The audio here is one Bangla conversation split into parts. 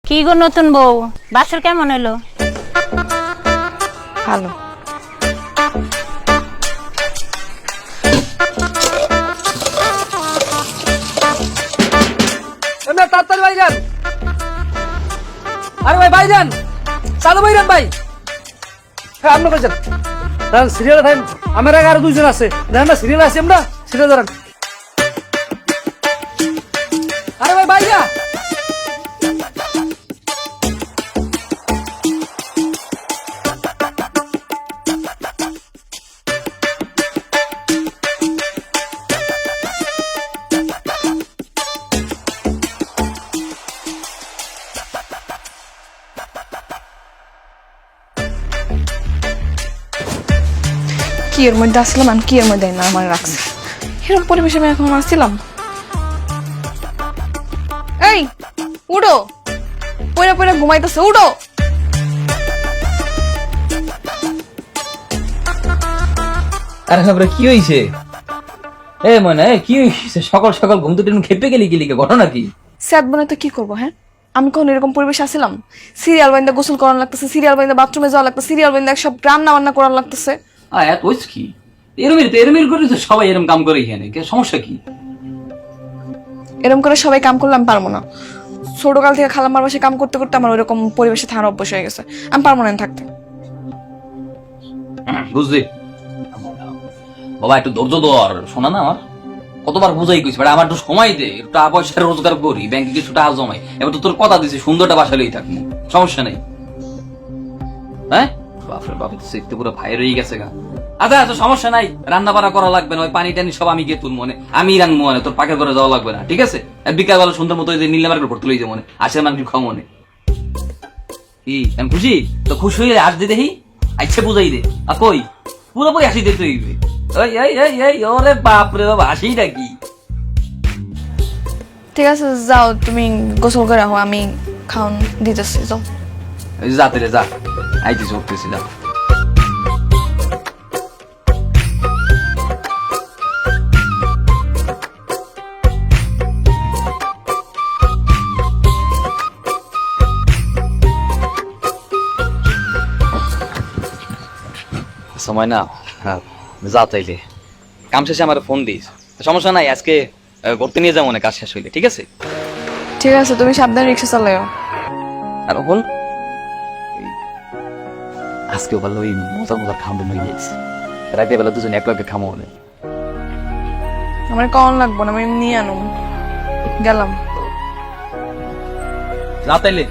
কি গো নতুন বউ, বাসর কেমন এলো? ভালো। তাড়াতাড়ি ভাইজান, আরে ভাই ভাইজান, চালু ভাইজান ভাই। হ্যাঁ আপনার ভাইজান দাঁড়ান, সিরিয়াল টাইম আমার আগে আরো দুইজন আছে, দেখেন না সিরিয়াল আছে, আমরা সিরিয়াল দাঁড়ান। আরে ভাই ভাইয়া, কি এর মধ্যে আসলাম আমি, কি এর মধ্যে না আমার রাখছে এরকম পরিবেশে আমি এখন আসছিলাম। এই উড়ো, পয়রা পয়রা ঘুমাইতেছে, উড়ো। আরে বাবা কি হইছে? এ মনে কি হইছে? সকাল সকাল ঘুম থেকে খেপে গেলি কি লিখে, ঘটনা কি? স্যাদ বনে তো কি করবো? হ্যাঁ, আমি কখন এরকম পরিবেশে আসছিলাম? সিরিয়াল বাইন্দা গোসল করার লাগতেছে, সিরিয়াল বাইন্দা বাথরুমে যাওয়া লাগতেছে, সিরিয়াল বাইন্দা সব রান্না বান্না করার লাগতেছে। এত হইছে কি? এরমির করে তো সবাই এরম কাম করে এখানে, সমস্যা কি? এরকম করে সবাই কাম করলে আমি পারবো না। ছোটকাল থেকে খালাম্মার বাসায় কাম করতে করতে আমার ওইরকম পরিবেশে থাকার অভ্যাস হয়ে গেছে, আমি পারবো না থাকতে। বুঝলি বাবা, একটু ধৈর্য ধর, শোনা না আমার কতবার বুঝাই কইছি, আমার একটু সময় দে, একটু টাকা পয়সা রোজগার করি, ব্যাংকে কিছু টাকা জমাই, এবার তো তোর কথা দিছি সুন্দরটা বাসালেই থাকবো, সমস্যা নেই। হ্যাঁ বাপরে বাপ, দেখতে পুরো ফায়ার হয়ে গেছে গা। আচ্ছা আচ্ছা সমস্যা নাই, রান্না বান্না করা লাগবে না, ওই পানি টানি সব আমি গিয়ে তুলবো, আমি রান্নবো, তোর পাকের ঘরে যাওয়া লাগবে না, ঠিক আছে? বিকাল বেলা সুন্দর মতো নীল মার্কেট ভর্তি লই যাবো, আসে মানুষ খাও মনে কি আমি খুশি তো, খুশি হয়ে আস দে দেখি, আচ্ছা বুঝাই দে। আর কই পুরোপুরি হাসি দিতে হইবে। ওরে বাপরে বাবা, হাসিটা কি? ঠিক আছে যাও, তুমি গোসল করে রাখো, আমি খাওন দিতেছি, যাও। যা তেরে যা, আইতেছি উঠতেছি, যা। সময় না, হ্যাঁ যা তাইলে, কাম শেষে আমার ফোন দিস, সমস্যা নাই, আজকে ঘুরতে নিয়ে যাবো না কাজ শেষ হইলে, ঠিক আছে? ঠিক আছে, তুমি সাবধানে রিক্সা চালাও। আর বল আজকেও বললো ওই মজার মজার খাওয়ানো হয়ে গেছে, রাতে বেলা দুজন এক লগে খামো না। আমার কখন লাগবো না, আমি নিয়ে আনুম, গেলাম। যা তাইলে।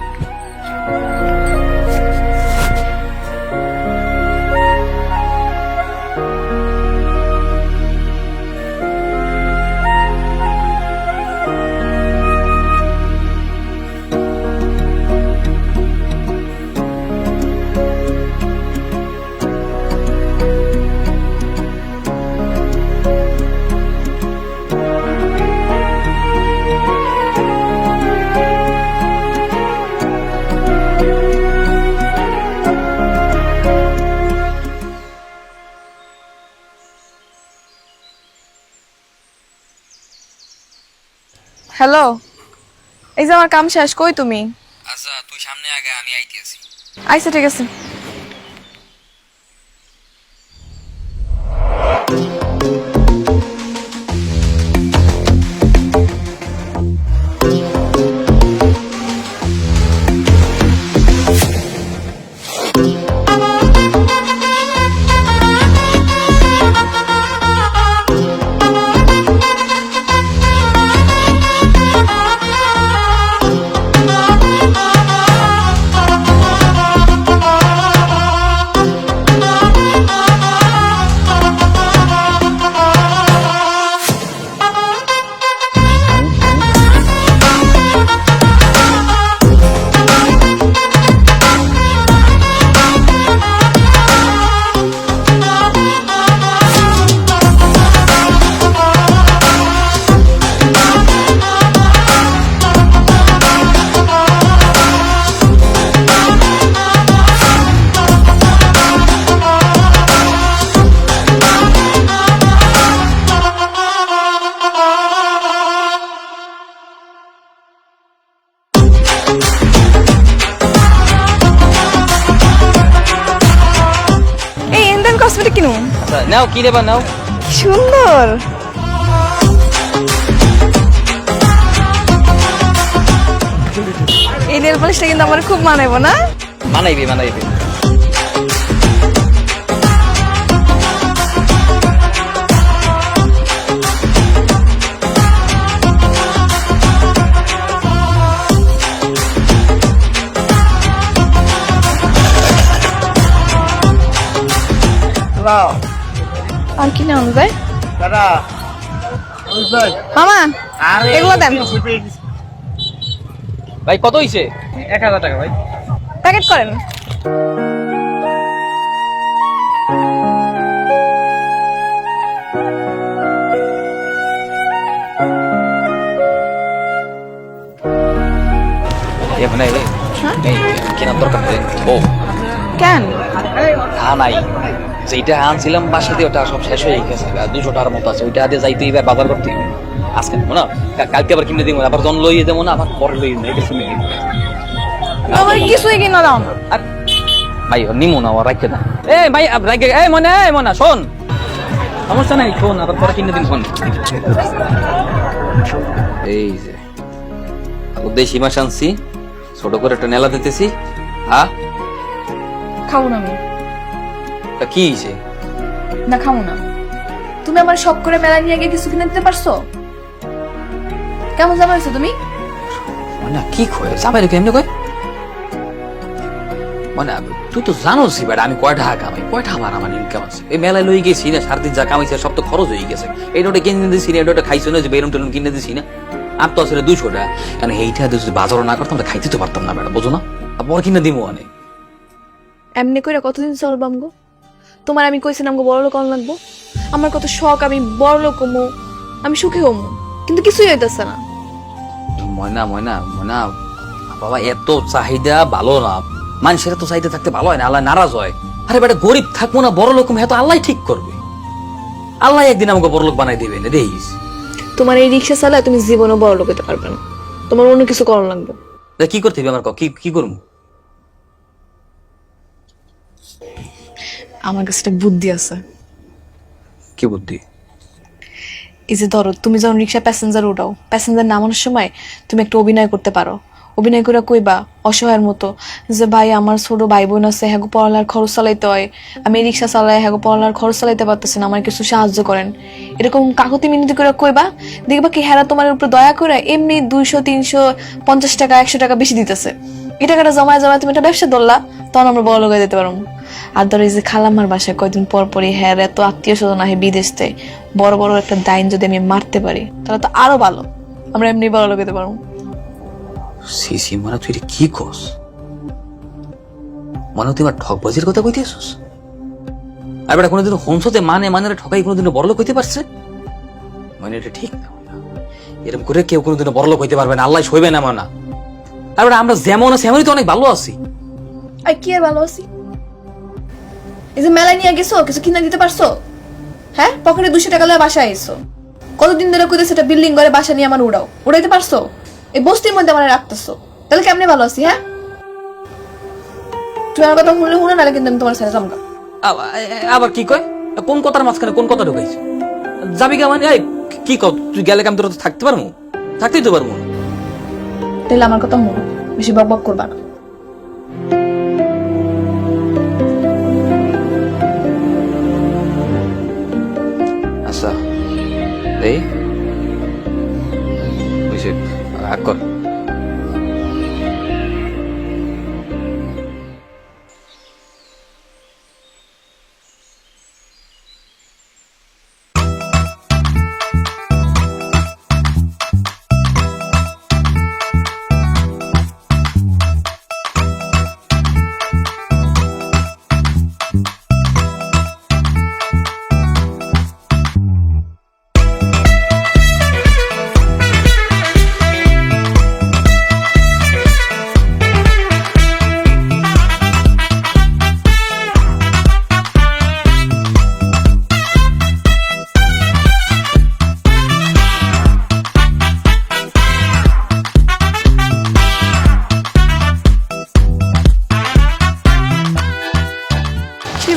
হ্যালো, এই যে আমার কাম শেষ, কই তুমি? আচ্ছা তুই সামনে আগে, আমি আইতেছি। আচ্ছা ঠিক আছে। দুটো কিনুন। আচ্ছা নাও, কি নেবা নাও। সুন্দর। এই নেল পলিশটা কিন্তু আমার খুব মানাইবো না? মানাইবে মানাইবে। আর কি নেওয়া যায়? মামা এগুলো দেন। ভাই কত হইছে? 1000 টাকা ভাই। প্যাকেট করেন। এখানে এই কেনার দরকার নেই। ও কেন? নাই, যেটা আনছিলাম বাসাতে ওটা সব শেষ হয়ে গেছে, 200 টাকার মতো আছে, ওইটা দিয়ে যাইতে এবার বাজার করতে হবে। আজকে নেবো না, কালকে আবার কিনে দিব, আবার জন লইয়ে দেবো না, আবার পরে লইয়ে নেই। আমার কিছুই কিনা দাও না। আর ভাই নিমো না, ওর রাখতে না। এ ভাই রাখে, এই মনে শোন, সমস্যা নাই, শোন আবার পরে কিনে দিন। শোন এই যে দেশি মাছ আনছি, ছোট করে একটা নেলা দিতেছি। হ্যাঁ খাবো না আমি। তা কি হয়েছে? না খাবো না। তুমি আমার শখ করে মেলা নিয়ে গিয়ে কিছু কিনে দিতে পারছো? কেমন জামা হয়েছো তুমি? মানে কি কয় যাবে রে, কেমনে কয়? মানে তুই তো জানোস বেটা আমি কয়টা কামাই, কয়টা আমার ইনকাম আছে। এই মেলায় লই গেছি না, সারাদিন যা কামাইছে সব তো খরচ হয়ে গেছে। এই নোটে কিনে দিছি না, এটা খাইছো না, যে বেলুন টেলুন কিনে দিছি না, আর তো আসলে 200 টাকা। কারণ এইটা যদি বাজারও না করতাম খাইতে তো পারতাম না বেটা, বোঝো না? পরে কিনে দিব অনেক। এমনি কইরা কতদিন চলবাম গো? তোমার আমি কইছিলাম গো বড় লোক হন লাগবো। আমার কত শখ, আমি বড় লোক হমু, আমি সুখী হমু, কিন্তু কিছুই হইতেছে না। ময়না বাবা, এত চাহিদা ভালো না, মানুষের তো চাহিদা থাকতে ভালো হয় না, আল্লাহ নারাজ হয়। আরে বেটা গরিব থাকবো না, বড় লোক হ্যাঁ তো আল্লাহ ঠিক করবে, আল্লাহ একদিন আমাকে বড় লোক বানাই দিবে না। দেখিস তোমার এই রিক্সা চালায় তুমি জীবনে বড় লোক হতে পারবে না, তোমার অন্য কিছু করার লাগবে। কি করতে হবে আমার, কি করবো? আমার কাছে একটা বুদ্ধি আছে। কি বুদ্ধি? এই যে ধরো তুমি যখন রিক্সা প্যাসেঞ্জার উঠাও, প্যাসেঞ্জার নামানোর সময় তুমি একটা অভিনয় করতে পারো। অভিনয় করে কইবা অসহায়ের মতো যে ভাই আমার ছোট ভাই বোন আছে, হ্যাঁ পড়ালার খরচ চালাইতে হয়, আমি রিক্সা চালাই, হ্যাঁ পড়ালার খরচ চালাইতে পারতেছি না, আমার কিছু সাহায্য করেন। এরকম কাকুতি মিনতি করে কইবা, দেখবা কি হ্যাঁ তোমার উপর দয়া করে এমনি 200, 350 টাকা, 100 টাকা বেশি দিতেছে। এই টাকাটা জমায় তুমি একটা ব্যবসা ধরলা, তখন আমরা বড় লোক হয়ে যেতে পারবো। আর ধরো এই যে খালাম্মার বাসায় কয়দিন পর পরই হ্যাঁ এত আত্মীয় স্বজন আহে বিদেশ থেকে, বড় বড় একটা দাইন যদি আমি মারতে পারি তাহলে তো আরো ভালো, আমরা এমনি বড় লোক হতে পারবো। সিসি মানে তুই কি কস? মানে তুই আমার ঠকবাজির কথা কইতেছিস? আর বেটা কোনোদিন হংসতে মানে ঠকাই কোনোদিন বড়লোক হইতে পারছে? মানে এটা ঠিক না, এরকম করে কেউ কোনোদিন বড়লোক হইতে পারবে না, আল্লাহ সইবে না মানা। আর বেটা আমরা যেমন আছি এমনই তো অনেক ভালো আছি। আর কি আর ভালো আছি? এই যে মেলায় নিয়ে গেছো, কিছু কিনে দিতে পারছো? হ্যাঁ পকেটে 200 টাকা লয়ে বাসায় এসো, কতদিন ধরে কইতেছে একটা বিল্ডিং করে বাসা নিয়ে আমার উড়াইতে পারছো? এই বস্তির মধ্যে আমার রাখতেছো, তাহলে কেমনে ভালো আছি? হ্যাঁ তুমি আমার কথা শুনলে শুনে, নাহলে কিন্তু আমি তোমার সাথে জমকা। আবার কি কয়? কোন কথার মাঝখানে কোন কথা ঢুকাইছে? যাবি কে মানে? কি কর তুই? গেলে আমি তোর থাকতে পারবো? থাকতেই তো পারবো না। তাহলে আমার কথা শুনো, বেশি বক বক করবা না। আচ্ছা এই রাগ কর।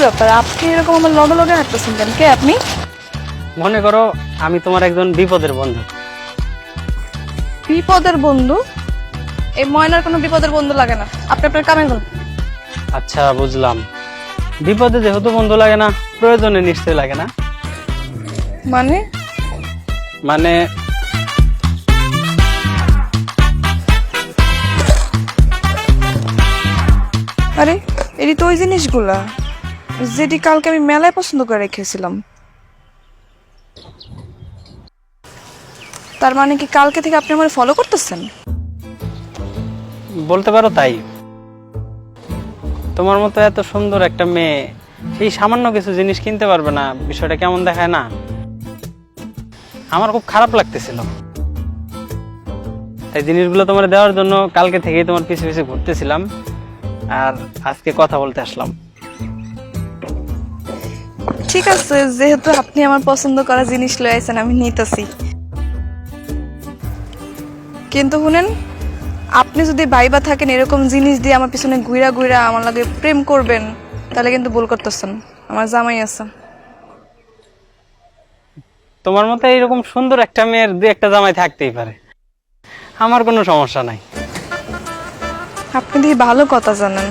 ব্যাপার, আপনি এরকম আমার লগে লগে হাঁটতেছেন কেন? কে আপনি? মনে করো আমি তোমার একজন বিপদের বন্ধু। বিপদের বন্ধু? এই ময়নার কোনো বিপদের বন্ধু লাগে না, আপনি আপনার কামে যান। আচ্ছা বুঝলাম, বিপদে যেহেতু বন্ধু লাগে না, প্রয়োজনে নিশ্চয়ই লাগে না। মানে মানে আরে এটি তো ওই জিনিসগুলা যেটি কালকে আমি মেলায় পছন্দ করে রেখেছিলাম। তার মানে কি কালকে থেকে আপনি আমার ফলো করতেছেন? বলতে পারো তাই। তোমার মতো এত সুন্দর একটা মেয়ে এই সামান্য কিছু জিনিস কিনতে পারবে না, বিষয়টা কেমন দেখায় না? আমার খুব খারাপ লাগতেছিল, তাই জিনিসগুলো তোমার দেওয়ার জন্য কালকে থেকেই তোমার পিছে পিছে ঘুরতেছিলাম, আর আজকে কথা বলতে আসলাম। ঠিক আছে, যেহেতু আপনি আমার পছন্দ করা জিনিস লয়ে আইছেন, আমি নিতেছি। কিন্তু শুনেন, আপনি যদি ভাইবা থাকেন এরকম জিনিস দিয়ে আমার পিছনে ঘুরা ঘুরা আমার লাগে প্রেম করবেন, তাহলে কিন্তু ভুল করতেছেন। আমার জামাই আছে। তোমার মতো এইরকম সুন্দর একটা মেয়ের দুই একটা জামাই থাকতেই পারে, আমার কোনো সমস্যা নাই। আপনি দিয়ে ভালো কথা জানেন,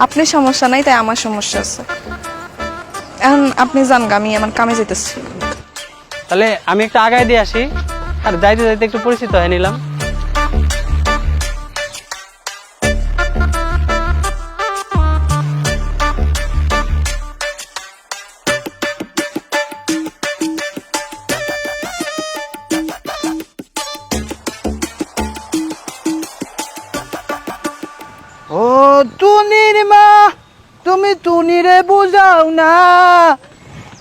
আপনি সমস্যা নাই, তাই আমার সমস্যা আছে। এখন আপনি জান, আমি আমার কামে যেতেছি। তাহলে আমি একটু আগায় দিয়ে আসি, আর যাইতে যাইতে একটু পরিচিত হয়ে নিলাম। ও টুনির মা, তুমি টুনিরে বুঝাও না,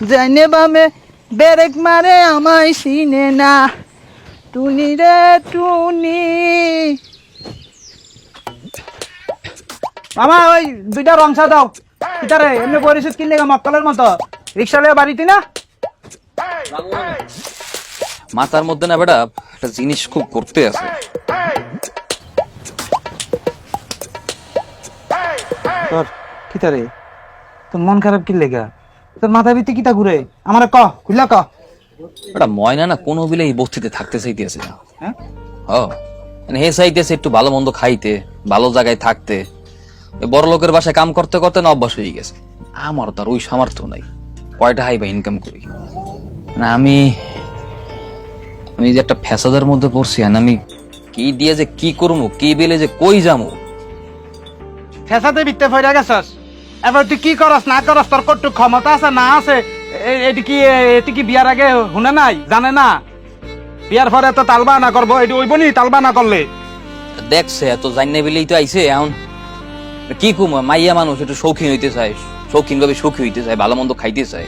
জানে বামে বেরেক মারে আমায় চিনে না। টুনিরে টুনি মামা, ওই দুইটা রংসা দাও। ইতারে এমনি পরিচিত কিনলে মক্কলের মতো রিক্সা লিয়ে বাড়িতে না। মাথার মধ্যে না বেটা একটা জিনিস খুব করতে আছে। তোর কিতারে তোর মন খারাপ কি লেগা? তোর মাথা ভিতরে কিতা ঘুরে? আমার ক খুললা ক। বেটা ময়না না কোনো বিলে এই বস্তিতে থাকতে চাইতেছে না। হ্যাঁ? মানে হে চাইতেছে একটু ভালো মন্দ খাইতে, ভালো জায়গায় থাকতে। ওই বড় লোকের বাসায় কাম করতে করতে না অভ্যাস হয়ে গেছে। আমার তো আর ওই সামর্থ্য নাই, কয়টা হাই বা ইনকাম করি না। আমি যে একটা ফ্যাসাদের মধ্যে পড়ছি, আর আমি কি দিয়ে যে কি করবো, কি বেলে যে কই যাবো। ফেসাতে বিতে ফইরা গেছস, এবার তুই কি করস না করস, তোর কতটুকু ক্ষমতা আছে না আছে এটি কি বিয়ার আগে শুনে নাই, জানে না? বিয়ার পরে তো তালবা না করবো, এটি ওইব নি তালবা না করলে? দেখছে এত জান্নে বিলেই তো আইছে। এখন কি কুম, মাইয়া মানুষ একটু শৌখিন হইতে চায়, শৌখিন ভাবে সুখী হইতে চায়, ভালো মন্দ খাইতে চায়।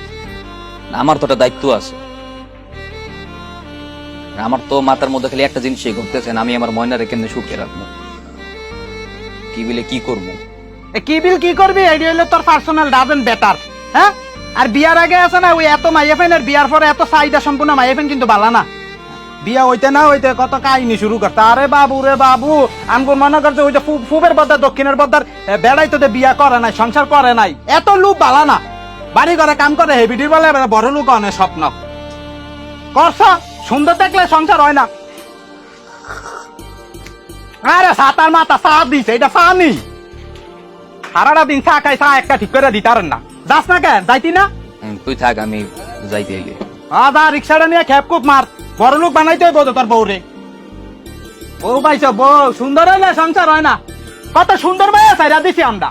আমার তো একটা দায়িত্ব আছে। আমার তো মাথার মধ্যে খালি একটা জিনিসই ঘুরতেছেন, আমি আমার ময়নারে কেমনে সুখে রাখবো, কি বিলে কি করবো। কি বিল কি করবি, এটি হইলো তোর পার্সোনাল ডাজেন্ট বেটার। হ্যাঁ, আর বিয়ার আগে আছে না ওই এত মাইয়া ফেন, আর বিয়ার পরে এত চাহিদা সম্পূর্ণ মাইয়া ফেন কিন্তু বালা না। বিয়া হইতে না হইতে কত কাহিনী শুরু করতে। আরে বাবু রে বাবু, আমগুর মনে করছে ওই যে ফুবের বদ্দার দক্ষিণের বদ্দার বেড়াইতে তো বিয়া করে নাই, সংসার করে নাই, এত লোক বালা না। বাড়ি করে কাম করে হেবিটির বলে বড় লোক অনেক স্বপ্ন করছ। সুন্দর দেখলে সংসার হয় না। আরে সাতার মাথা চা দিছে, এটা চা নি। সারাটা দিন চা খাই, চা একটা ঠিক করে দিতারেন না। যাস না কেন, যাইতি না? তুই থাক, আমি যাইতে এলে। যা রিক্সাটা নিয়ে খেপ খুব মার, বড় লোক বানাইতে হইব তো তোর বউরে। বউ পাইছ, বউ সুন্দর হইলে সংসার হয় না। কত সুন্দর মেয়ে চাইরা দিছি আমরা।